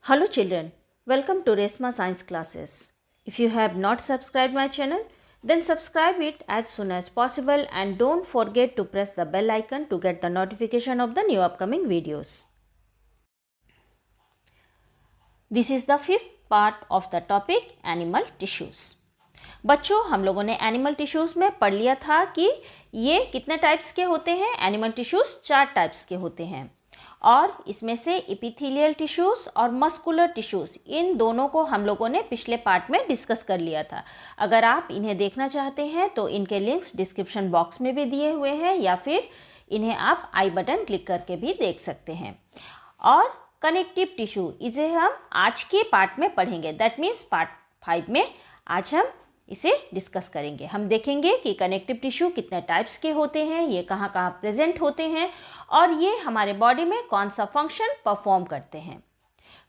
Hello children, welcome to Resma Science classes. If you have not subscribed my channel, then subscribe it as soon as possible and don't forget to press the bell icon to get the notification of the new upcoming videos. This is the fifth part of the topic animal tissues. बच्चों हम लोगों ने animal tissues में पढ़ लिया था कि ये कितने टाइप्स के होते हैं। एनिमल टिश्यूज़ 4 टाइप्स के होते हैं और इसमें से एपिथेलियल टिश्यूज़ और मस्कुलर टिश्यूज़ इन दोनों को हम लोगों ने पिछले पार्ट में डिस्कस कर लिया था। अगर आप इन्हें देखना चाहते हैं तो इनके लिंक्स डिस्क्रिप्शन बॉक्स में भी दिए हुए हैं या फिर इन्हें आप आई बटन क्लिक करके भी देख सकते हैं। और कनेक्टिव टिश्यू इसे हम आज के पार्ट में पढ़ेंगे, दैट मीन्स पार्ट 5 में आज हम इसे डिस्कस करेंगे। हम देखेंगे कि कनेक्टिव टिश्यू कितने टाइप्स के होते हैं, ये कहाँ कहाँ प्रेजेंट होते हैं और ये हमारे बॉडी में कौन सा फंक्शन परफॉर्म करते हैं।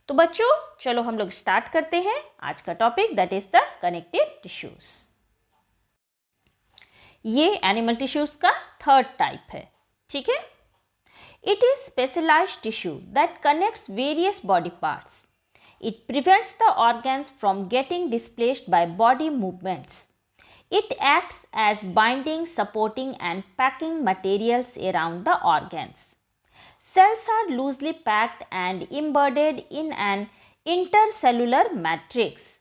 तो बच्चों चलो हम लोग स्टार्ट करते हैं आज का topic, that is the connective tissues. ये एनिमल टिश्यूज का 3rd टाइप है, ठीक है। It is specialised tissue that connects various body parts. It prevents the organs from getting displaced by body movements. It acts as binding, supporting and packing materials around the organs. Cells are loosely packed and embedded in an intercellular matrix.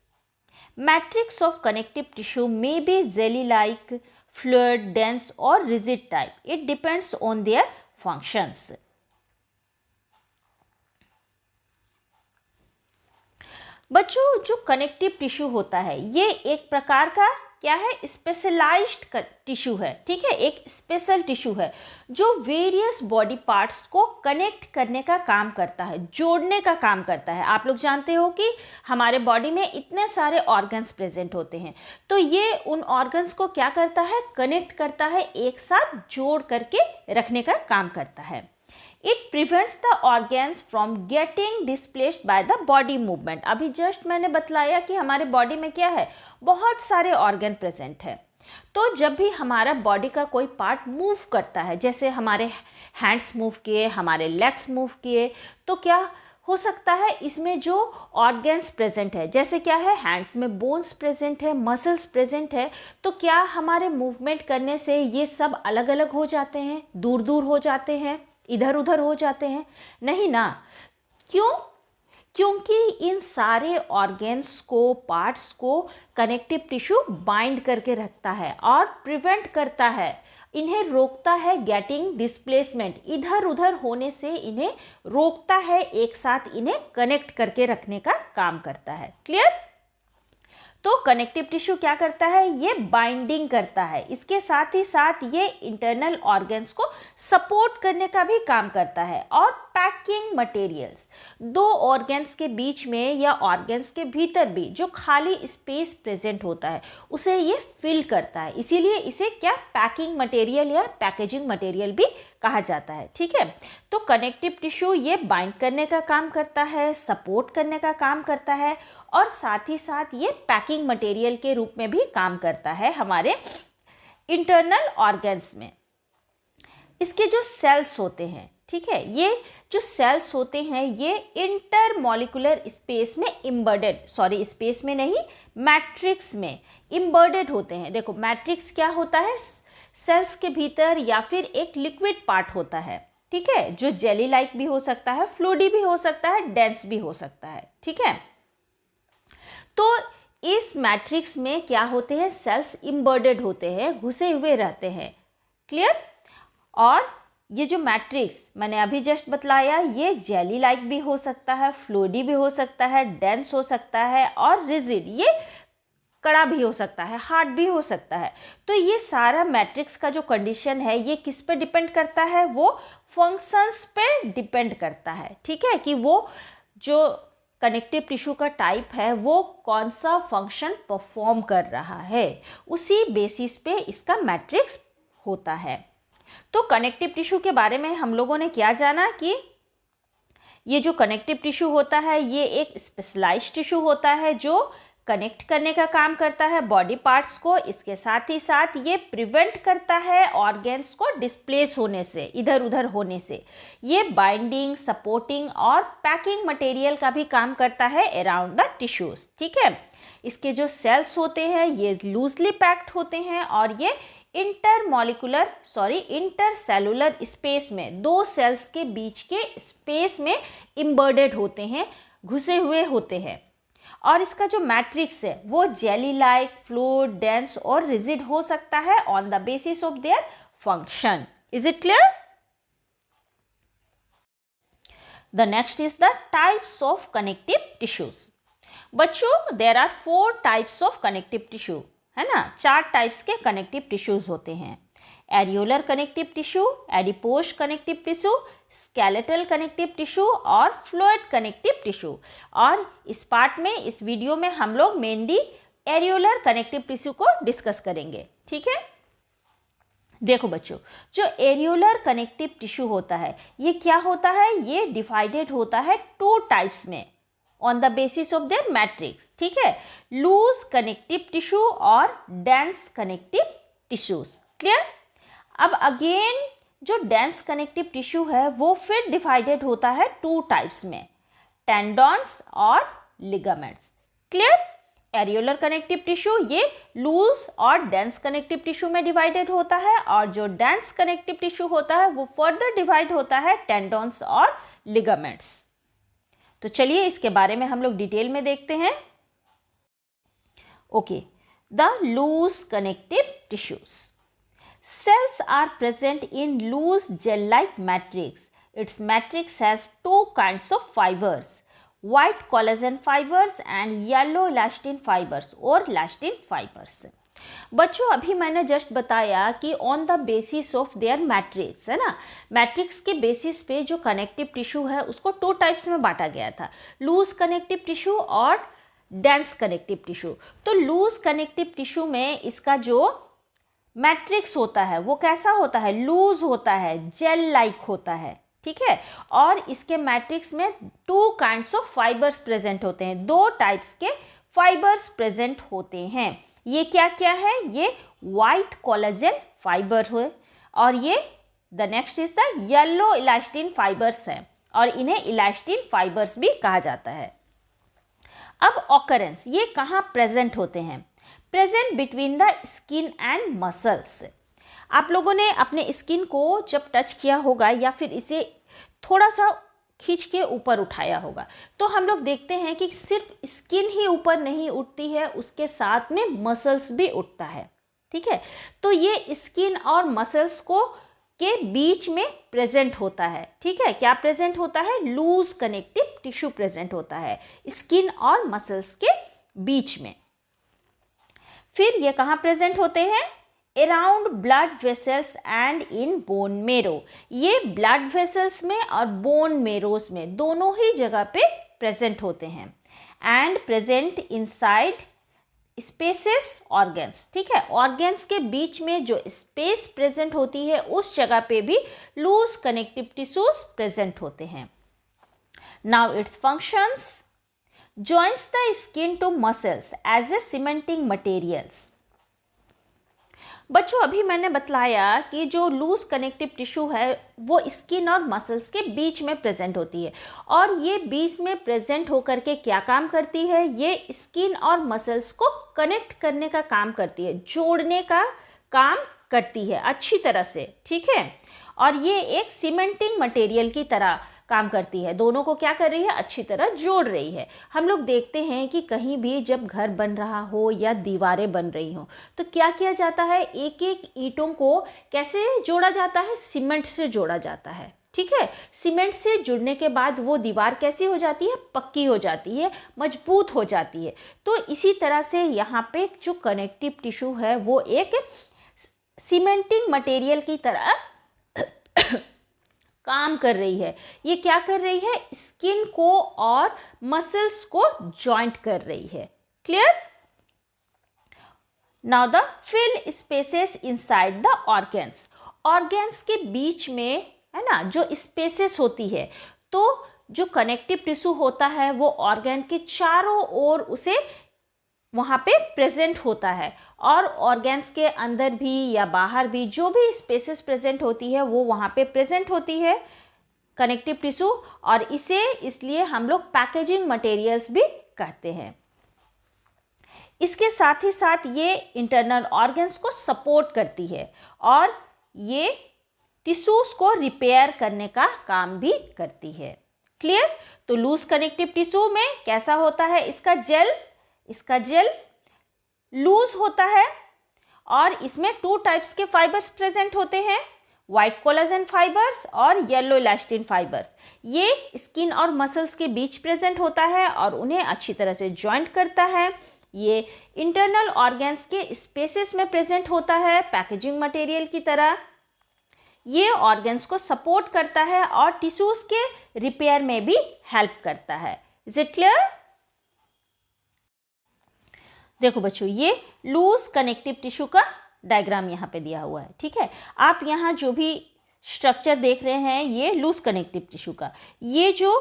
Matrix of connective tissue may be jelly-like, fluid, dense or rigid type. It depends on their functions. बच्चों जो connective tissue होता है ये एक प्रकार का क्या है, स्पेशलाइज्ड टिश्यू है, ठीक है। एक स्पेशल टिश्यू है जो वेरियस बॉडी पार्ट्स को कनेक्ट करने का काम करता है, जोड़ने का काम करता है। आप लोग जानते हो कि हमारे बॉडी में इतने सारे ऑर्गन्स प्रेजेंट होते हैं, तो ये उन ऑर्गन्स को क्या करता है, कनेक्ट करता है, एक साथ जोड़ करके रखने का काम करता है। It prevents the organs from getting displaced by the body movement. अभी जस्ट मैंने बतलाया कि हमारे बॉडी में क्या है, बहुत सारे ऑर्गन प्रेजेंट है। तो जब भी हमारा बॉडी का कोई पार्ट मूव करता है, जैसे हमारे हैंड्स मूव किए, हमारे लेग्स मूव किए, तो क्या हो सकता है इसमें जो ऑर्गन्स प्रेजेंट है, जैसे क्या है हैंड्स में बोन्स प्रेजेंट है, मसल्स प्रेजेंट है, तो क्या हमारे मूवमेंट करने से ये सब अलग अलग हो जाते हैं, दूर दूर हो जाते हैं, इधर उधर हो जाते हैं? नहीं ना। क्यों? क्योंकि इन सारे ऑर्गन्स को, पार्ट्स को कनेक्टिव टिश्यू बाइंड करके रखता है और प्रिवेंट करता है, इन्हें रोकता है गेटिंग डिस्प्लेसमेंट, इधर उधर होने से इन्हें रोकता है, एक साथ इन्हें कनेक्ट करके रखने का काम करता है। क्लियर? तो कनेक्टिव टिश्यू क्या करता है, ये बाइंडिंग करता है, इसके साथ ही साथ ये इंटरनल ऑर्गन्स को सपोर्ट करने का भी काम करता है और पैकिंग मटेरियल्स, दो ऑर्गन्स के बीच में या ऑर्गन्स के भीतर भी जो खाली स्पेस प्रेजेंट होता है उसे ये फिल करता है, इसीलिए इसे क्या पैकिंग मटेरियल या पैकेजिंग मटेरियल भी कहा जाता है, ठीक है। तो कनेक्टिव टिश्यू ये बाइंड करने का काम करता है, सपोर्ट करने का काम करता है और साथ ही साथ ये पैकिंग मटेरियल के रूप में भी काम करता है हमारे इंटरनल ऑर्गन्स में। इसके जो सेल्स होते हैं, ठीक है, ये जो सेल्स होते हैं ये इंटरमॉलिक्यूलर स्पेस में इम्बेडेड, सॉरी स्पेस में नहीं, मैट्रिक्स में इम्बेडेड होते हैं। देखो मैट्रिक्स क्या होता है, सेल्स के भीतर या फिर एक लिक्विड पार्ट होता है, ठीक है, जो जेली लाइक भी हो सकता है, फ्लूइडी भी हो सकता है, डेंस भी हो सकता है, ठीक है। तो इस मैट्रिक्स में क्या होते हैं, सेल्स इम्बेडेड होते हैं, घुसे हुए रहते हैं। क्लियर? और ये जो मैट्रिक्स मैंने अभी जस्ट बतलाया ये जेली लाइक भी हो सकता है, फ्लूइडी भी हो सकता है, डेंस हो सकता है और रिजिड, ये कड़ा भी हो सकता है, हार्ड भी हो सकता है। तो ये सारा मैट्रिक्स का जो कंडीशन है ये किस पे डिपेंड करता है, वो फंक्शंस पे डिपेंड करता है, ठीक है, कि वो जो कनेक्टिव टिश्यू का टाइप है वो कौन सा फंक्शन परफॉर्म कर रहा है, उसी बेसिस पे इसका मैट्रिक्स होता है। तो कनेक्टिव टिश्यू के बारे में हम लोगों ने क्या जाना कि ये जो कनेक्टिव टिश्यू होता है ये एक स्पेशलाइज्ड टिश्यू होता है जो कनेक्ट करने का काम करता है बॉडी पार्ट्स को, इसके साथ ही साथ ये प्रिवेंट करता है ऑर्गेन्स को डिस्प्लेस होने से, इधर उधर होने से। ये बाइंडिंग, सपोर्टिंग और पैकिंग मटेरियल का भी काम करता है अराउंड द टिश्यूज, ठीक है। इसके जो सेल्स होते हैं ये लूजली पैक्ड होते हैं और ये इंटरसेलुलर स्पेस में, दो सेल्स के बीच के स्पेस में इम्बर्डेड होते हैं, घुसे हुए होते हैं। और इसका जो मैट्रिक्स है वो जेली लाइक, फ्लूइड, डेंस और रिजिड हो सकता है on the basis of their function. Is it clear? The next is the types of connective tissues. बच्चों there are 4 types of connective tissue, है ना। 4 टाइप्स के कनेक्टिव टिश्यूज होते हैं। Areolar connective tissue, adipose connective tissue, skeletal connective tissue और fluid connective tissue. और इस part में, इस वीडियो में हम लोग मेनली एरियोलर कनेक्टिव टिश्यू को डिस्कस करेंगे, ठीक है। देखो बच्चों, जो एरियोलर कनेक्टिव टिश्यू होता है ये क्या होता है, ये डिवाइडेड होता है 2 टाइप्स में on the basis of there matrix, ठीक है। लूज कनेक्टिव टिश्यू और डेंस कनेक्टिव टिश्यूज। क्लियर? अब अगेन जो डेंस कनेक्टिव टिश्यू है वो फिर डिवाइडेड होता है 2 टाइप्स में, टेंडॉन्स और ligaments. Clear? Areolar connective tissue ये लूज और डेंस कनेक्टिव टिश्यू में डिवाइडेड होता है, और जो डेंस कनेक्टिव टिश्यू होता है वो फर्दर डिवाइड होता है टेंडॉन्स और लिगामेंट्स। तो चलिए इसके बारे में हम लोग डिटेल में देखते हैं। Okay, the loose connective tissues. Cells are present in loose gel-like matrix. Its matrix has 2 kinds of fibers, white collagen fibers and yellow elastin fibers or elastin fibers. बच्चों अभी मैंने जस्ट बताया कि on the basis of there matrix, है ना, matrix के basis पे जो कनेक्टिव टिश्यू है उसको 2 टाइप्स में बांटा गया था, लूज कनेक्टिव टिश्यू और डेंस कनेक्टिव टिश्यू। तो लूज कनेक्टिव टिश्यू में इसका जो मैट्रिक्स होता है वो कैसा होता है, लूज होता है, जेल लाइक होता है, ठीक है। और इसके मैट्रिक्स में 2 काइंड्स ऑफ फाइबर्स प्रेजेंट होते हैं, 2 टाइप्स के फाइबर्स प्रेजेंट होते हैं। ये क्या क्या है, ये वाइट कोलेजन फाइबर है और ये the next is the yellow elastin fibres है, और इन्हें इलास्टिन फाइबर्स भी कहा जाता है। अब ऑकरेंस, ये कहाँ प्रेजेंट होते हैं, present between the skin and muscles. आप लोगों ने अपने स्किन को जब टच किया होगा या फिर इसे थोड़ा सा खींच के ऊपर उठाया होगा, तो हम लोग देखते हैं कि सिर्फ स्किन ही ऊपर नहीं उठती है, उसके साथ में मसल्स भी उठता है, ठीक है। तो ये स्किन और मसल्स को के बीच में प्रेजेंट होता है, ठीक है। क्या प्रेजेंट होता है, लूज कनेक्टिव टिश्यू प्रेजेंट होता है स्किन और मसल्स के बीच में। फिर ये कहाँ प्रेजेंट होते हैं, around blood vessels and in bone marrow. ये ब्लड वेसल्स में और बोन मेरोस में दोनों ही जगह पे प्रेजेंट होते हैं। And present inside spaces organs, ठीक है। ऑर्गन्स के बीच में जो स्पेस प्रेजेंट होती है उस जगह पे भी लूज कनेक्टिव टिश्यूज प्रेजेंट होते हैं। Now it's functions, joins the skin to muscles as a cementing materials। बच्चों अभी मैंने बतलाया कि जो लूज कनेक्टिव टिश्यू है वो स्किन और मसल्स के बीच में प्रेजेंट होती है, और ये बीच में प्रेजेंट होकर के क्या काम करती है, ये स्किन और मसल्स को कनेक्ट करने का काम करती है, जोड़ने का काम करती है अच्छी तरह से, ठीक है। और ये एक सीमेंटिंग मटेरियल की तरह काम करती है, दोनों को क्या कर रही है, अच्छी तरह जोड़ रही है। हम लोग देखते हैं कि कहीं भी जब घर बन रहा हो या दीवारें बन रही हो तो क्या किया जाता है, एक एक ईंटों को कैसे जोड़ा जाता है, सीमेंट से जोड़ा जाता है, ठीक है। सीमेंट से जुड़ने के बाद वो दीवार कैसी हो जाती है, पक्की हो जाती है, मजबूत हो जाती है। तो इसी तरह से यहाँ पे जो कनेक्टिव टिश्यू है वो एक सीमेंटिंग मटेरियल की तरह काम कर रही है। ये क्या कर रही है, स्किन को और मसल्स को जॉइंट कर रही है। Clear? Now the fill spaces inside the organs. Organs के बीच में, है ना, जो स्पेसेस होती है, तो जो कनेक्टिव टिश्यू होता है वो ऑर्गन के चारों ओर उसे वहाँ पे प्रेजेंट होता है, और ऑर्गन्स के अंदर भी या बाहर भी जो भी स्पेसेस प्रेजेंट होती है वो वहाँ पे प्रेजेंट होती है कनेक्टिव टिश्यू, और इसे इसलिए हम लोग पैकेजिंग मटेरियल्स भी कहते हैं। इसके साथ ही साथ ये इंटरनल ऑर्गन्स को सपोर्ट करती है और ये टिश्यूज को रिपेयर करने का काम भी करती है। क्लियर? तो लूज कनेक्टिव टिश्यू में कैसा होता है, इसका जेल लूज होता है, और इसमें 2 टाइप्स के फाइबर्स प्रेजेंट होते हैं, व्हाइट कोलाजन फाइबर्स और येलो इलास्टिन फाइबर्स। ये स्किन और मसल्स के बीच प्रेजेंट होता है और उन्हें अच्छी तरह से जॉइंट करता है। ये इंटरनल ऑर्गन्स के स्पेसेस में प्रेजेंट होता है पैकेजिंग मटेरियल की तरह। ये ऑर्गन्स को सपोर्ट करता है और टिश्यूज के रिपेयर में भी हेल्प करता है। Is it clear? देखो बच्चों, ये लूज कनेक्टिव टिश्यू का डायग्राम यहाँ पे दिया हुआ है। ठीक है, आप यहाँ जो भी स्ट्रक्चर देख रहे हैं ये लूज कनेक्टिव टिश्यू का, ये जो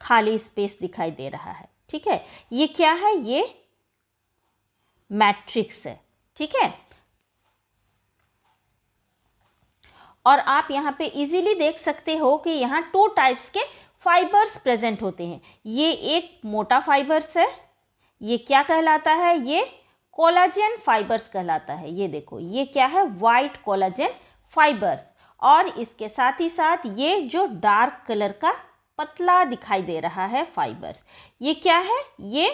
खाली स्पेस दिखाई दे रहा है, ठीक है, ये क्या है, ये मैट्रिक्स है। ठीक है, और आप यहाँ पे इजीली देख सकते हो कि यहाँ 2 टाइप्स के फाइबर्स प्रेजेंट होते हैं। ये एक मोटा फाइबर्स है, ये क्या कहलाता है, ये कोलाजन फाइबर्स कहलाता है। ये देखो, ये क्या है, वाइट कोलाजन फाइबर्स। और इसके साथ ही साथ ये जो डार्क कलर का पतला दिखाई दे रहा है फाइबर्स, ये क्या है, ये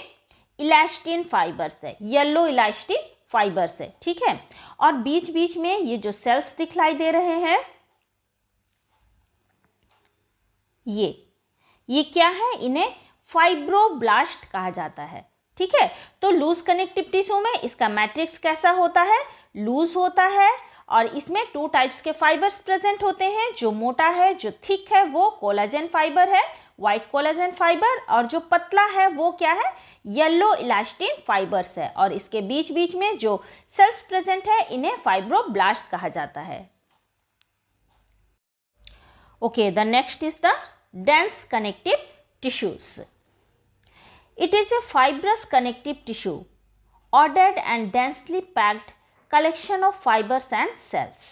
इलास्टिन फाइबर्स है, येलो इलास्टिन फाइबर्स है। ठीक है, और बीच बीच में ये जो सेल्स दिखाई दे रहे हैं ये क्या है, इन्हें फाइब्रोब्लास्ट कहा जाता है। ठीक है, तो लूज कनेक्टिव टिश्यू में इसका मैट्रिक्स कैसा होता है, लूज होता है, और इसमें 2 टाइप्स के फाइबर्स प्रेजेंट होते हैं। जो मोटा है, जो थिक है, वो कोलाजन फाइबर है, व्हाइट कोलाजन फाइबर, और जो पतला है वो क्या है, येलो इलास्टिन फाइबर्स है। और इसके बीच बीच में जो सेल्स प्रेजेंट है इन्हें फाइब्रोब्लास्ट कहा जाता है। Okay, the next is the dense connective tissues. It is a fibrous connective tissue, ordered and densely packed collection of fibers and cells.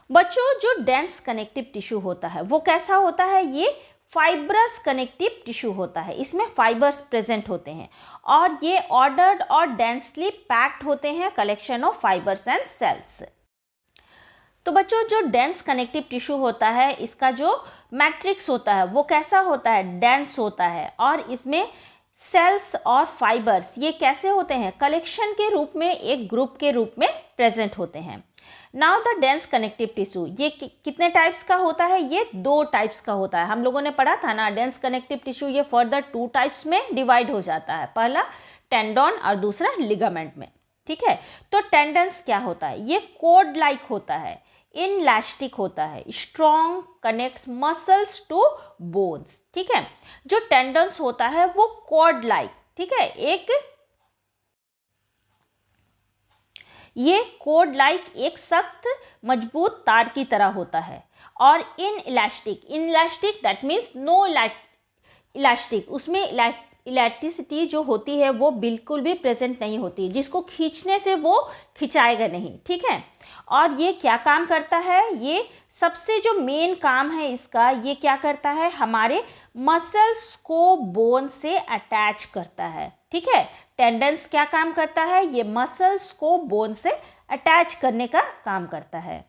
बच्चों, जो डेंस कनेक्टिव टिश्यू होता है वो कैसा होता है, ये फाइब्रस कनेक्टिव टिश्यू होता है। इसमें फाइबर्स प्रेजेंट होते हैं और ये ऑर्डर्ड और डेंसली पैक्ड होते हैं, collection of fibres and cells. तो बच्चों, जो डेंस कनेक्टिव टिश्यू होता है इसका जो मैट्रिक्स होता है वो कैसा होता है, डेंस होता है, और इसमें सेल्स और फाइबर्स ये कैसे होते हैं, कलेक्शन के रूप में, एक ग्रुप के रूप में प्रेजेंट होते हैं। Now the dense connective tissue ये कितने टाइप्स का होता है, ये 2 टाइप्स का होता है। हम लोगों ने पढ़ा था ना, डेंस कनेक्टिव टिश्यू ये फर्दर 2 टाइप्स में डिवाइड हो जाता है, पहला टेंडन और दूसरा लिगामेंट में। ठीक है, तो टेंडन्स क्या होता है, ये कोड लाइक होता है, इनलास्टिक होता है, strong, connects muscles to bones. ठीक है, जो टेंडन्स होता है वो कॉर्ड लाइक, ठीक है, ये कॉर्ड लाइक एक सख्त मजबूत तार की तरह होता है। और inelastic that means no elastic, उसमें इलास्टिसिटी जो होती है वो बिल्कुल भी प्रेजेंट नहीं होती, जिसको खींचने से वो खिंचाएगा नहीं। ठीक है, और ये क्या काम करता है, ये सबसे जो मेन काम है इसका, ये क्या करता है, हमारे मसल्स को बोन से अटैच करता है। ठीक है, टेंडन्स क्या काम करता है, ये मसल्स को बोन से अटैच करने का काम करता है।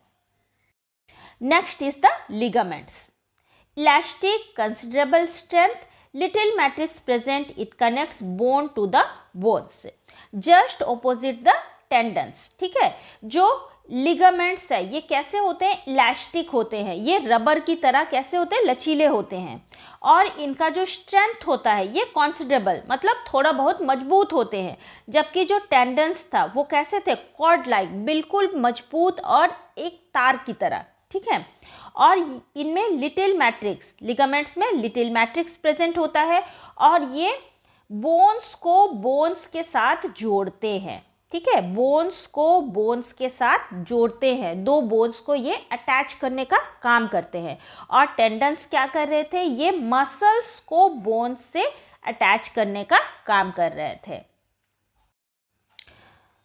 Next is the ligaments. Elastic, considerable strength, little matrix present, it connects bone to the bones, just opposite the tendons. ठीक है, जो लिगामेंट्स है ये कैसे होते हैं, इलास्टिक होते हैं, ये रबर की तरह कैसे होते हैं, लचीले होते हैं, और इनका जो स्ट्रेंथ होता है ये कॉन्सिडरेबल, मतलब थोड़ा बहुत मजबूत होते हैं। जबकि जो टेंडन्स था वो कैसे थे, कॉर्ड लाइक, बिल्कुल मजबूत और एक तार की तरह। ठीक है, और इनमें लिटिल मैट्रिक्स, लिगामेंट्स में लिटिल मैट्रिक्स प्रेजेंट होता है, और ये बोन्स को बोन्स के साथ जोड़ते हैं। ठीक है, बोन्स को बोन्स के साथ जोड़ते हैं, 2 बोन्स को ये अटैच करने का काम करते हैं। और टेंडन्स क्या कर रहे थे, ये मसल्स को बोन्स से अटैच करने का काम कर रहे थे।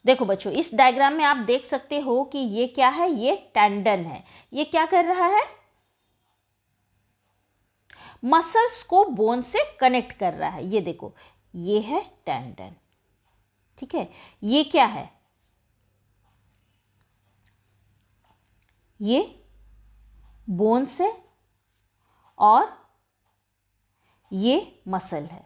देखो बच्चों, इस डायग्राम में आप देख सकते हो कि ये क्या है, ये टेंडन है। ये क्या कर रहा है, मसल्स को बोन से कनेक्ट कर रहा है। ये देखो, ये है टेंडन, ठीक है। ये क्या है, ये बोन से, और ये मसल है।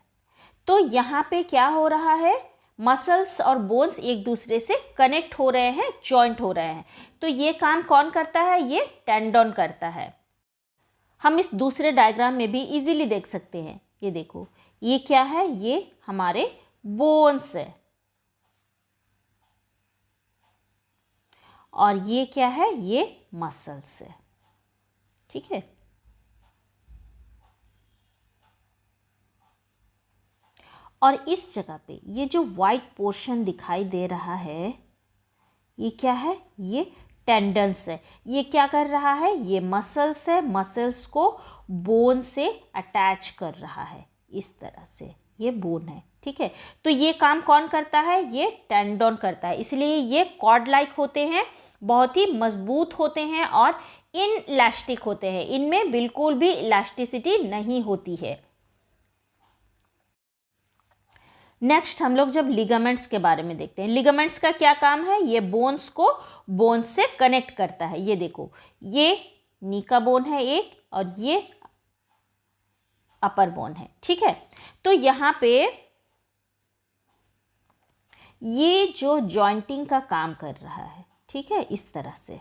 तो यहाँ पे क्या हो रहा है, मसल्स और बोन्स एक दूसरे से कनेक्ट हो रहे हैं, जॉइंट हो रहे हैं। तो ये काम कौन करता है, ये टेंडन करता है। हम इस दूसरे डायग्राम में भी इजीली देख सकते हैं। ये देखो, ये क्या है, ये हमारे बोन्स है, और ये क्या है, ये मसल्स है, ठीक है। और इस जगह पे ये जो वाइट पोर्शन दिखाई दे रहा है, ये क्या है, ये टेंडन्स है। ये क्या कर रहा है, ये मसल्स है, मसल्स को बोन से अटैच कर रहा है। इस तरह से ये बोन है, ठीक है। तो ये काम कौन करता है, ये टेंडन करता है। इसलिए ये कॉर्ड लाइक होते हैं, बहुत ही मजबूत होते हैं और इनइलास्टिक होते हैं। इनमें बिल्कुल भी इलास्टिसिटी नहीं होती है। नेक्स्ट हम लोग जब लिगामेंट्स के बारे में देखते हैं। लिगामेंट्स का क्या काम है, ये बोन्स को बोन से कनेक्ट करता है। ये देखो, ये नी का बोन है एक, और ये अपर बोन है, ठीक है। तो यहाँ पे ये जो जॉइंटिंग का काम कर रहा है, ठीक है, इस तरह से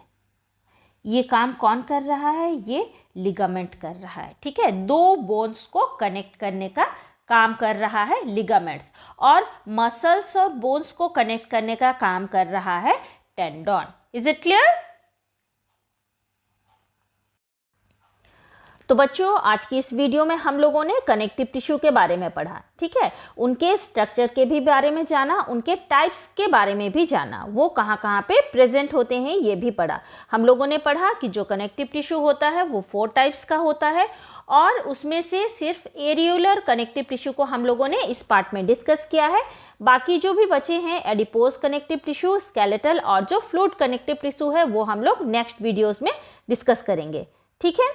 ये काम कौन कर रहा है, ये लिगामेंट कर रहा है, ठीक है। दो बोन्स को कनेक्ट करने का काम कर रहा है लिगामेंट्स, और मसल्स और बोन्स को कनेक्ट करने का काम कर रहा है टेंडन। Is it clear? तो बच्चों, आज की इस वीडियो में हम लोगों ने कनेक्टिव टिश्यू के बारे में पढ़ा, ठीक है। उनके स्ट्रक्चर के भी बारे में जाना, उनके टाइप्स के बारे में भी जाना, वो कहाँ कहाँ पे प्रेजेंट होते हैं ये भी पढ़ा। हम लोगों ने पढ़ा कि जो कनेक्टिव टिश्यू होता है वो 4 टाइप्स का होता है, और उसमें से सिर्फ एरियोलर कनेक्टिव टिश्यू को हम लोगों ने इस पार्ट में डिस्कस किया है। बाकी जो भी बचे हैं एडिपोज कनेक्टिव टिश्यू, स्केलेटल और जो फ्लूइड कनेक्टिव टिश्यू है, वो हम लोग नेक्स्ट वीडियोस में डिस्कस करेंगे, ठीक है।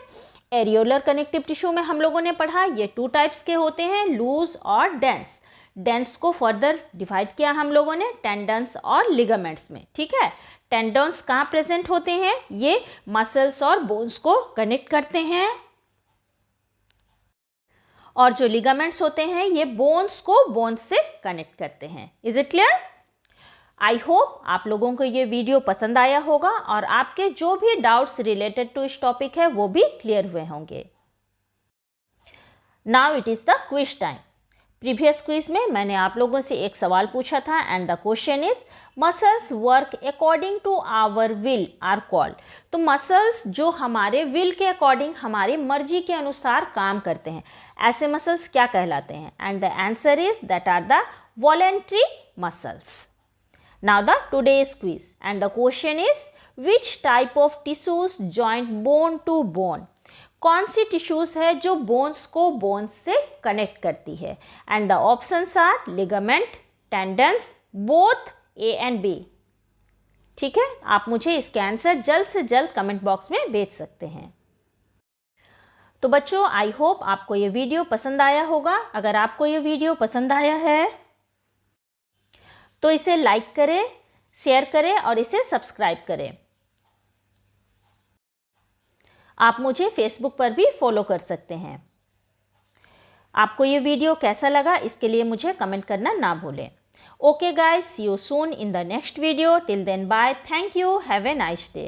एरियोलर कनेक्टिव टिश्यू में हम लोगों ने पढ़ा ये 2 टाइप्स के होते हैं, लूज और डेंस। डेंस को फर्दर डिवाइड किया हम लोगों ने टेंडन्स और लिगामेंट्स में, ठीक है। टेंडन्स कहाँ प्रेजेंट होते हैं, ये मसल्स और बोन्स को कनेक्ट करते हैं, और जो लिगामेंट्स होते हैं ये बोन्स को बोन्स से कनेक्ट करते हैं। Is it clear? I hope आप लोगों को ये वीडियो पसंद आया होगा, और आपके जो भी डाउट्स रिलेटेड टू इस टॉपिक है वो भी क्लियर हुए होंगे। Now it is the quiz time. Previous quiz में मैंने आप लोगों से एक सवाल पूछा था, and the question is muscles work according to our will are called. तो मसल्स जो हमारे विल के अकॉर्डिंग, हमारी मर्जी के अनुसार काम करते हैं, ऐसे मसल्स क्या कहलाते हैं? And the answer is that are the voluntary muscles. Now the today's quiz, and the question is which type of tissues joint bone to bone? कौन सी टिश्यूज है जो बोन्स को बोन्स से कनेक्ट करती है? And the options are ligament, tendons, both A and B, ठीक है। आप मुझे इसके आंसर जल्द से जल्द कमेंट बॉक्स में भेज सकते हैं। तो बच्चों, आई होप आपको ये वीडियो पसंद आया होगा। अगर आपको ये वीडियो पसंद आया है तो इसे लाइक करें, शेयर करें और इसे सब्सक्राइब करें। आप मुझे फेसबुक पर भी फॉलो कर सकते हैं। आपको ये वीडियो कैसा लगा इसके लिए मुझे कमेंट करना ना भूलें। Okay guys, see you soon in the next video. Till then bye, thank you, have a nice day.